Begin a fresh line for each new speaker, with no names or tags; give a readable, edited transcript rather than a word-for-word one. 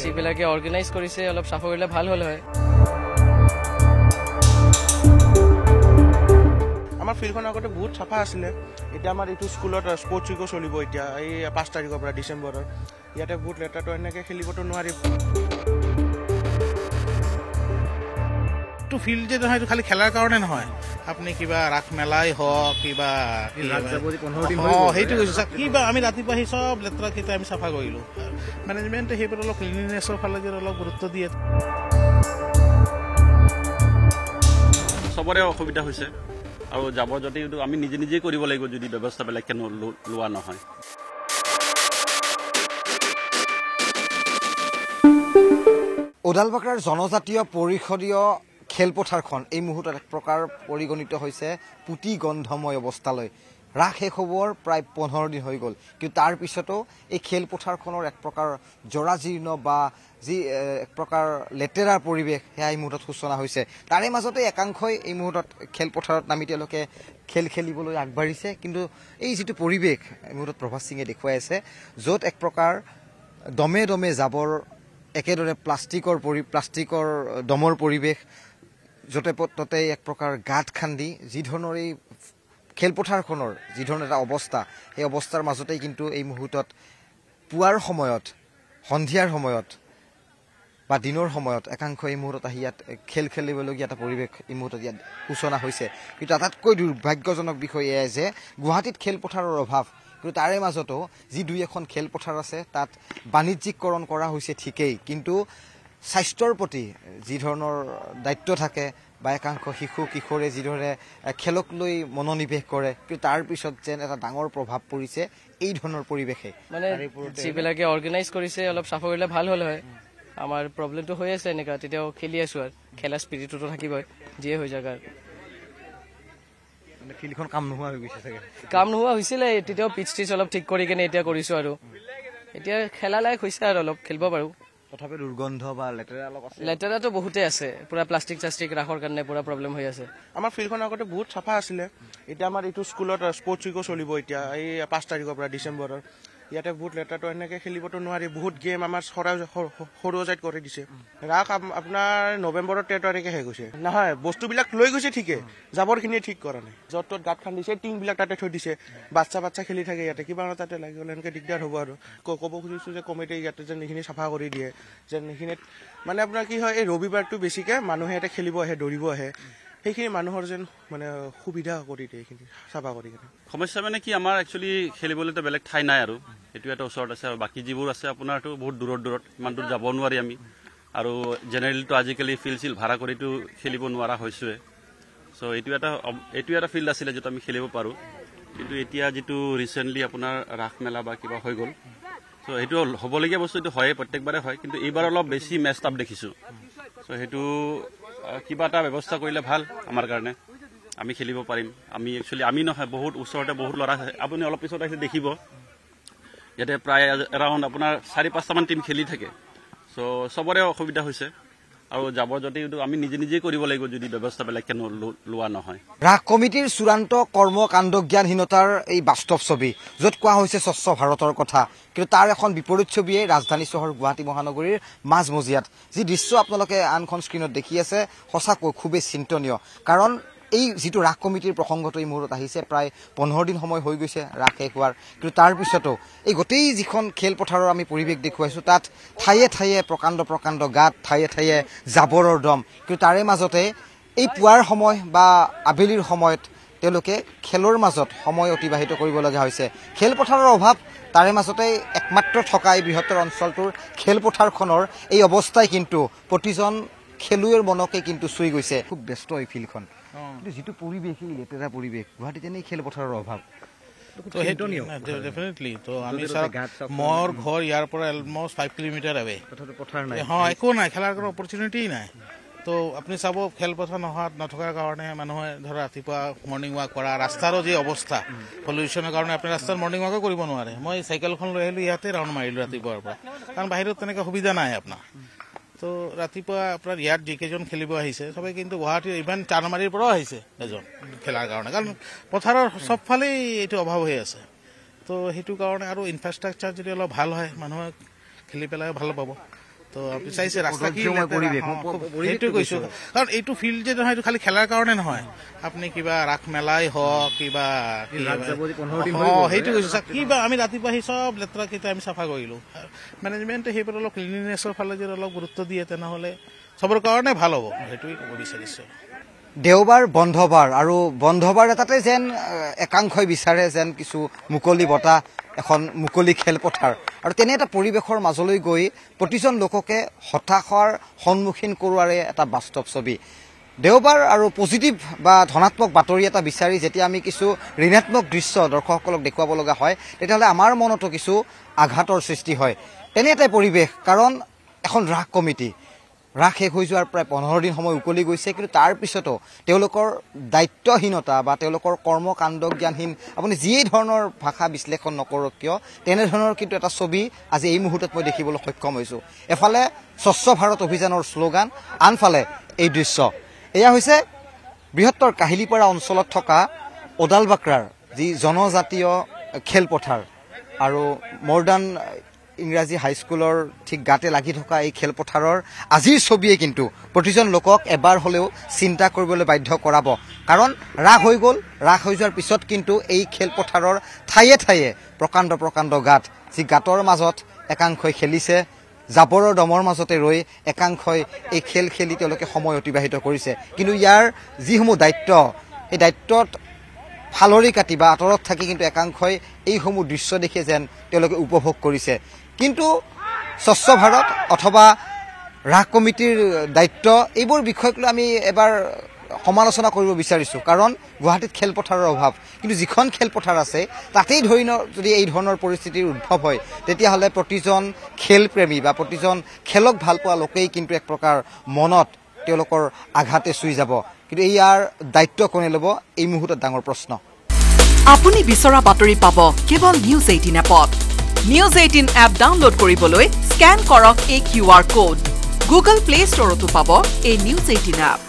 যিবিলাকে অৰ্গেনাইজ কৰিছে অলপ চাফা কৰিলে ভাল হ'ল হয়।
আমাৰ ফিল্ডখন আগতে বহুত চাফা আছিলে। এতিয়া আমাৰ এইটো স্কুলত স্পৰ্টছ উইকো চলিব এতিয়া এই 5 তাৰিখৰ পৰা ডিচেম্বৰৰ। ইয়াতে বহুত লেতেৰাটো এনেকৈ খেলিবতো নোৱাৰিব।
ফিল্ড যে নহয়, এইটো খালি খেলাৰ কাৰণে নহয়। আপুনি কিবা ৰাস মেলাই হওক কিবা সেইটো কৈছোঁ কিবা আমি ৰাতিপুৱা আহি চব লেতেৰাকেইটা আমি চাফা কৰিলোঁ। মেনেজমেণ্টে সেইবোৰ অলপ ক্লিনলিনেছৰ ফালে অলপ গুৰুত্ব দিয়ে।
চবৰে অসুবিধা হৈছে আৰু যাব যদি আমি নিজে নিজেই কৰিব লাগিব যদি ব্যৱস্থা বেলেগকৈ লোৱা নহয়।
ওদালবাকাৰ জনজাতীয় পৰিষদীয় খেলপথাৰখন এই মুহূৰ্তত এক প্ৰকাৰ পৰিগণিত হৈছে পুতি গন্ধময় অৱস্থালৈ। ৰাস শেষ হ'বৰ প্ৰায় 15 দিন হৈ গ'ল, কিন্তু তাৰ পিছতো এই খেলপথাৰখনৰ এক প্ৰকাৰ জৰাজীৰ্ণ বা যি এক প্ৰকাৰ লেতেৰাৰ পৰিৱেশ সেয়া এই মুহূৰ্তত সূচনা হৈছে। তাৰে মাজতে একাংশই এই মুহূৰ্তত খেলপথাৰত নামি তেওঁলোকে খেল খেলিবলৈ আগবাঢ়িছে। কিন্তু এই যিটো পৰিৱেশ এই মুহূৰ্তত প্ৰভাত সিঙে দেখুৱাই আছে, য'ত এক প্ৰকাৰ দমে দমে জাবৰ, একেদৰে প্লাষ্টিকৰ দমৰ পৰিৱেশ, য'তে ত'তে এক প্ৰকাৰ গাঁত খান্দি যি ধৰণৰ এই খেলপথাৰখনৰ যি ধৰণৰ এটা অৱস্থা, সেই অৱস্থাৰ মাজতেই কিন্তু এই মুহূৰ্তত পুৱাৰ সময়ত, সন্ধিয়াৰ সময়ত বা দিনৰ সময়ত একাংশ এই মুহূৰ্তত আহি ইয়াত খেল খেলিবলগীয়া এটা পৰিৱেশ এই মুহূৰ্তত ইয়াত সূচনা হৈছে। কিন্তু আটাইতকৈ দুৰ্ভাগ্যজনক বিষয় এয়াই যে গুৱাহাটীত খেলপথাৰৰ অভাৱ, কিন্তু তাৰে মাজতো যি 2-এখন খেলপথাৰ আছে তাত বাণিজ্যিকৰণ কৰা হৈছে ঠিকেই, কিন্তু স্বাস্থ্যৰ প্ৰতি যি ধৰণৰ দায়িত্ব থাকে বা একাংশ শিশু কিশোৰে যিদৰে খেলক লৈ মনোনিৱেশ কৰে, কিন্তু তাৰ পিছত যেন এটা ডাঙৰ প্ৰভাৱ পৰিছে এই ধৰণৰ পৰিৱেশে।
মানে যিবিলাকে অৰ্গেনাইজ কৰিছে অলপ চাফা কৰিলে ভাল হ'ল হয়। আমাৰ প্ৰব্লেমটো হৈ আছে এনেকুৱা, তেতিয়াও খেলি আছো আৰু খেলা স্পিৰিটতো থাকিবই যিয়ে হৈ যাক আৰু।
ফিল্ডখন কাম নোহোৱা হৈ গৈছে চাগে।
কাম নোহোৱা হৈছিলে, তেতিয়াও পিচ টিচ অলপ ঠিক কৰি কেনে এতিয়া কৰিছো আৰু এতিয়া খেলা লায়ক হৈছে আৰু অলপ খেলিব পাৰো।
তথাপি দুৰ্গন্ধ বা লেতেৰা অলপ আছে।
লেতেৰাটো বহুতেই আছে, পুৰা প্লাষ্টিক চাষ্টিক ৰাখৰ কাৰণে পুৰা প্ৰব্লেম হৈ আছে।
আমাৰ ফিল্ডখন আগতে বহুত চাফা আছিলে। এতিয়া আমাৰ এইটো স্কুলত স্পৰ্টছ উইকো চলিব এতিয়া এই 5 তাৰিখৰ পৰা ডিচেম্বৰৰ। ইয়াতে বহুত লেতেৰাটো এনেকৈ খেলিবতো নোৱাৰি। বহুত গেম আমাৰ সৰুজাইত কৰি দিছে। ৰাস আপোনাৰ নৱেম্বৰৰ 13 তাৰিখে শেষ হৈছে। নহয়, বস্তুবিলাক লৈ গৈছে ঠিকে, জাবৰখিনিয়ে ঠিক কৰা নাই। য'ত ত'ত গাঁত খান্দিছে, টিংবিলাক তাতে থৈ দিছে। বাচ্চা খেলি থাকে ইয়াতে, কিবা তাতে লাগি গ'লে এনেকৈ দিগদাৰ হ'ব আৰু। ক'ব খুজিছোঁ যে কমিটিয়ে ইয়াতে যেন এইখিনি চাফা কৰি দিয়ে, যেন এইখিনিত মানে আপোনাৰ কি হয়, এই ৰবিবাৰটো বেছিকৈ মানুহে ইয়াতে খেলিব আহে, দৌৰিব আহে, সেইখিনি মানুহৰ যেন মানে সুবিধা কৰি দিয়ে এইখিনি চাফা কৰি কিনে।
সমস্যা মানে কি, আমাৰ একচুৱেলি খেলিবলৈতো বেলেগ ঠাই নাই আৰু এইটো এটা ওচৰত আছে, আৰু বাকী যিবোৰ আছে আপোনাৰতো বহুত দূৰত ইমান দূৰ যাব নোৱাৰি আমি। আৰু জেনেৰেলিটো আজিকালি ফিল্ড চিল্ড ভাড়া কৰিতো খেলিব নোৱাৰা হৈছোৱে। চ' এইটো এটা ফিল্ড আছিলে যিটো আমি খেলিব পাৰোঁ, কিন্তু এতিয়া যিটো ৰিচেণ্টলি আপোনাৰ ৰাস মেলা বা কিবা হৈ গ'ল, চ' সেইটো হ'বলগীয়া বস্তুটো হয়ে, প্ৰত্যেকবাৰে হয়, কিন্তু এইবাৰ অলপ বেছি মেষ্ট আপ দেখিছোঁ। চ' সেইটো কিবা এটা ব্যৱস্থা কৰিলে ভাল আমাৰ কাৰণে, আমি খেলিব পাৰিম। আমি নহয়, বহুত ওচৰতে বহুত ল'ৰা আছে, আপুনি অলপ পিছত আহিলে দেখিব ইয়াতে প্ৰায় এৰাউণ্ড আপোনাৰ 4-5টামান টিম খেলি থাকে। চ' চবৰে অসুবিধা হৈছে আৰু যাব যদি আমি নিজে নিজেই কৰিব লাগিব যদি ব্যৱস্থা বেলেগকৈ লোৱা নহয়।
ৰাস কমিটিৰ চূড়ান্ত কৰ্মকাণ্ড জ্ঞানহীনতাৰ এই বাস্তৱ ছবি, য'ত কোৱা হৈছে স্বচ্ছ ভাৰতৰ কথা, কিন্তু তাৰ এখন বিপৰীত ছবিয়ে ৰাজধানী চহৰ গুৱাহাটী মহানগৰীৰ মাজমজিয়াত যি দৃশ্য আপোনালোকে আনখন স্ক্ৰীণত দেখি আছে, সঁচাকৈ খুবেই চিন্তনীয়। কাৰণ এই যিটো ৰাস কমিটিৰ প্ৰসংগটো এই মুহূৰ্তত আহিছে, প্ৰায় 15 দিন সময় হৈ গৈছে ৰাস শেষ হোৱাৰ, কিন্তু তাৰ পিছতো এই গোটেই যিখন খেলপথাৰৰ আমি পৰিৱেশ দেখুৱাইছোঁ, তাত ঠায়ে ঠায়ে প্ৰকাণ্ড গাঁত, ঠায়ে জাবৰৰ দম, কিন্তু তাৰে মাজতে এই পুৱাৰ সময় বা আবেলিৰ সময়ত তেওঁলোকে খেলৰ মাজত সময় অতিবাহিত কৰিবলগা হৈছে। খেলপথাৰৰ অভাৱ, তাৰে মাজতে একমাত্ৰ থকা এই বৃহত্তৰ অঞ্চলটোৰ খেলপথাৰখনৰ এই অৱস্থাই কিন্তু প্ৰতিজন খেলুৱৈৰ মনকে কিন্তু চুই গৈছে। খুব ব্যস্ত এই ফিল্ডখন, কিন্তু যিটো পৰিৱেশ, এই লেতেৰা পৰিৱেশ, গুৱাহাটীত এনেই খেলপথাৰৰ অভাৱ।
ডেফিনেটলি তো আমি মোৰ ঘৰ ইয়াৰ পৰা অলমষ্ট 5 কিলোমিটাৰ আৱে,
পথাৰ নাই,
একো নাই, খেলাৰ কোনো অপৰচুনিটি নাই। তো আপুনি চাব খেলপথাৰ নথকাৰ কাৰণে মানুহে ধৰক ৰাতিপুৱা মৰ্ণিং ৱাক কৰা, ৰাস্তাৰো যি অৱস্থা পলিউশ্যনৰ কাৰণে আপুনি ৰাস্তাত মৰ্ণিং ৱাকো কৰিব নোৱাৰে। মই চাইকেলখন লৈ আহিলোঁ, ইয়াতে ৰাউণ্ড মাৰিলোঁ ৰাতিপুৱাৰ পৰা, কাৰণ বাহিৰত তেনেকৈ সুবিধা নাই আপোনাৰ। তো ৰাতিপুৱা আপোনাৰ ইয়াত যিকেইজন খেলিব আহিছে চবেই কিন্তু গুৱাহাটীৰ ইভেন চানমাৰীৰ পৰাও আহিছে এজন খেলাৰ কাৰণে, কাৰণ পথাৰৰ চবফালেই এইটো অভাৱ হৈ আছে। তো সেইটো কাৰণে আৰু ইনফ্ৰাষ্ট্ৰাকচাৰ যদি অলপ ভাল হয়, মানুহে খেলি পেলাই ভাল পাব। তো আপুনি চাইছে ৰাস্তা কি
অধৈৰ্য্যময় পৰিৱেশ।
সেইটোৱে কৈছো কাৰণ এইটো ফিল্ড যে নহয় এইটো খালি খেলাৰ কাৰণে নহয় আপুনি কিবা ৰাস মেলাই হওক কিবা সেইটো কৈছো কিবা আমি ৰাতিপুৱা আহি চব লেতেৰা কেইটা আমি চাফা কৰিলো মেনেজমেণ্টে সেইবোৰ অলপ ক্লিনলিনেছৰ ফালে যদি অলপ গুৰুত্ব দিয়ে তেনেহ'লে চবৰ কাৰণে ভাল হ'ব সেইটোৱে ক'ব বিচাৰিছো
দেওবাৰ বন্ধবাৰ আৰু বন্ধবাৰ এটাতে যেন একাংশই বিচাৰে যেন কিছু মুকলি বতাহ এখন মুকলি খেলপথাৰ আৰু তেনে এটা পৰিৱেশৰ মাজলৈ গৈ প্ৰতিজন লোককে হতাশাৰ সন্মুখীন কৰোৱাৰে এটা বাস্তৱ ছবি দেওবাৰ আৰু পজিটিভ বা ধনাত্মক বাতৰি এটা বিচাৰি যেতিয়া আমি কিছু ঋণাত্মক দৃশ্য দৰ্শকসকলক দেখুৱাব লগা হয় তেতিয়াহ'লে আমাৰ মনতো কিছু আঘাতৰ সৃষ্টি হয় তেনে এটাই পৰিৱেশ কাৰণ এখন ৰাস কমিটি ৰাস শেষ হৈ যোৱাৰ প্ৰায় 15 দিন সময় উকলি গৈছে কিন্তু তাৰ পিছতো তেওঁলোকৰ দায়িত্বহীনতা বা তেওঁলোকৰ কৰ্মকাণ্ড জ্ঞানহীন আপুনি যিয়েই ধৰণৰ ভাষা বিশ্লেষণ নকৰক কিয় তেনেধৰণৰ কিন্তু এটা ছবি আজি এই মুহূৰ্তত মই দেখিবলৈ সক্ষম হৈছোঁ এফালে স্বচ্ছ ভাৰত অভিযানৰ শ্লোগান আনফালে এই দৃশ্য এয়া হৈছে বৃহত্তৰ কাহিলীপাৰা অঞ্চলত থকা ওদালবাক্ৰাৰ যি জনজাতীয় খেলপথাৰ আৰু মডাৰ্ণ ইংৰাজী হাইস্কুলৰ ঠিক গাতে লাগি থকা এই খেলপথাৰৰ আজিৰ ছবিয়ে কিন্তু প্ৰতিজন লোকক এবাৰ হ'লেও চিন্তা কৰিবলৈ বাধ্য কৰাব কাৰণ ৰাস হৈ গ'ল ৰাস হৈ যোৱাৰ পিছত কিন্তু এই খেলপথাৰৰ ঠায়ে ঠায়ে প্ৰকাণ্ড প্ৰকাণ্ড গাঁত যি গাঁতৰ মাজত একাংশই খেলিছে জাবৰৰ দমৰ মাজতে ৰৈ একাংশই এই খেল খেলি তেওঁলোকে সময় অতিবাহিত কৰিছে কিন্তু ইয়াৰ যিসমূহ দায়িত্ব এই দায়িত্বত ফালৰি কাটি বা আঁতৰত থাকি কিন্তু একাংশই এইসমূহ দৃশ্য দেখি যেন তেওঁলোকে উপভোগ কৰিছে কিন্তু স্বচ্ছ ভাৰত অথবা ৰাস কমিটিৰ দায়িত্ব এইবোৰ বিষয়ক লৈ আমি এবাৰ সমালোচনা কৰিব বিচাৰিছোঁ কাৰণ গুৱাহাটীত খেলপথাৰৰ অভাৱ কিন্তু যিখন খেলপথাৰ আছে তাতেই যদি এই ধৰণৰ পৰিস্থিতিৰ উদ্ভৱ হয় তেতিয়াহ'লে প্ৰতিজন খেলপ্ৰেমী বা প্ৰতিজন খেলক ভাল পোৱা লোকেই কিন্তু এক প্ৰকাৰ মনত তেওঁলোকৰ আঘাতে চুই যাব কিন্তু ইয়াৰ দায়িত্ব কোনে ল'ব এই মুহূৰ্তত ডাঙৰ প্ৰশ্ন
আপুনি বিচৰা বাতৰি পাব কেৱল নিউজ 18 এপত নিউজ 18 এপ ডাউনলোড কৰিবলৈ স্কেন কৰক এই QR কোড গুগল প্লে ষ্টৰতো পাব এই নিউজ 18 এপ